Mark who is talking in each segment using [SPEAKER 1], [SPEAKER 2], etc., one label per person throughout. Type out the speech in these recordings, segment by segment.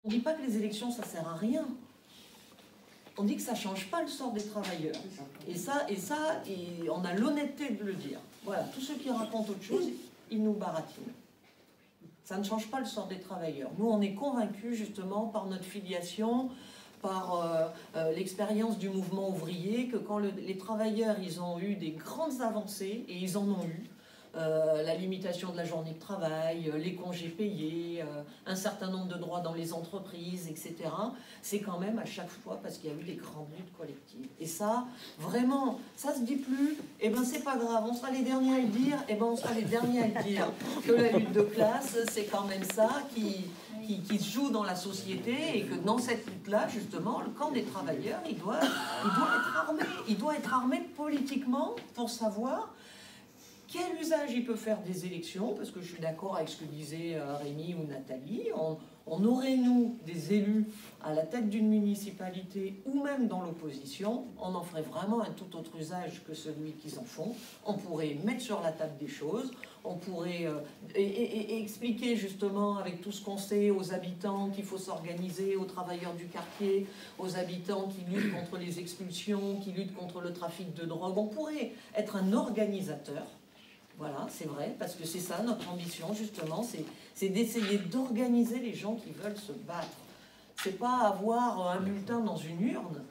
[SPEAKER 1] On ne dit pas que les élections, ça ne sert à rien. On dit que ça ne change pas le sort des travailleurs. Et on a l'honnêteté de le dire. Voilà, tous ceux qui racontent autre chose, ils nous baratinent. Ça ne change pas le sort des travailleurs. Nous, on est convaincus, justement, par notre filiation, par l'expérience du mouvement ouvrier, que quand les travailleurs, ils ont eu des grandes avancées, et ils en ont eu, la limitation de la journée de travail, les congés payés, un certain nombre de droits dans les entreprises, etc. C'est quand même à chaque fois parce qu'il y a eu des grandes luttes collectives. Et ça, vraiment, ça se dit plus, et ben c'est pas grave, on sera les derniers à le dire, et ben on sera les derniers à le dire. Que la lutte de classe, c'est quand même ça qui se joue dans la société, et que dans cette lutte-là, justement, le camp des travailleurs, il doit être armé. Il doit être armé politiquement pour savoir quel usage il peut faire des élections, parce que je suis d'accord avec ce que disaient Rémi ou Nathalie. On aurait, nous, des élus à la tête d'une municipalité ou même dans l'opposition, on en ferait vraiment un tout autre usage que celui qu'ils en font. On pourrait mettre sur la table des choses, on pourrait expliquer justement avec tout ce qu'on sait aux habitants qu'il faut s'organiser, aux travailleurs du quartier, aux habitants qui luttent contre les expulsions, qui luttent contre le trafic de drogue. On pourrait être un organisateur. Voilà, c'est vrai, parce que c'est ça notre ambition, justement, c'est d'essayer d'organiser les gens qui veulent se battre. C'est pas avoir un bulletin dans une urne,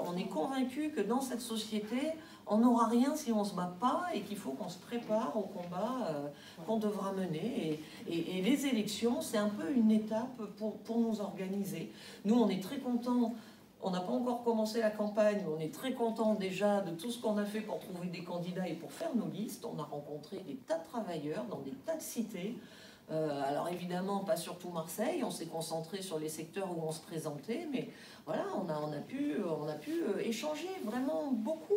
[SPEAKER 1] on est convaincu que dans cette société, on n'aura rien si on ne se bat pas, et qu'il faut qu'on se prépare au combat qu'on devra mener. Et les élections, c'est un peu une étape pour nous organiser. Nous, on est très contents. On n'a pas encore commencé la campagne, mais on est très content déjà de tout ce qu'on a fait pour trouver des candidats et pour faire nos listes. On a rencontré des tas de travailleurs dans des tas de cités. Alors évidemment, pas surtout Marseille, on s'est concentré sur les secteurs où on se présentait, mais voilà, on a pu échanger vraiment beaucoup.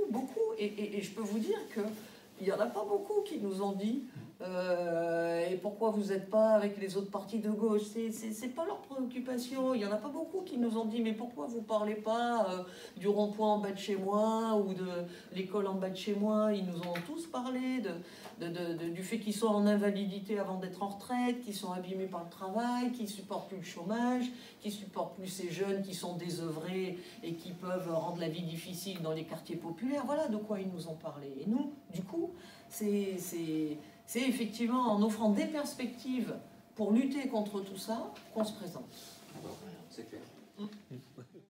[SPEAKER 1] Et je peux vous dire qu'il n'y en a pas beaucoup qui nous ont dit et pourquoi vous n'êtes pas avec les autres partis de gauche, c'est pas leur préoccupation. Il n'y en a pas beaucoup qui nous ont dit mais pourquoi vous ne parlez pas du rond-point en bas de chez moi ou de l'école en bas de chez moi. Ils nous ont tous parlé du fait qu'ils sont en invalidité avant d'être en retraite, qu'ils sont abîmés par le travail, qu'ils ne supportent plus le chômage, qu'ils ne supportent plus ces jeunes qui sont désœuvrés et qui peuvent rendre la vie difficile dans les quartiers populaires. Voilà de quoi ils nous ont parlé. Et nous, du coup, c'est effectivement en offrant des perspectives pour lutter contre tout ça qu'on se présente.
[SPEAKER 2] C'est clair.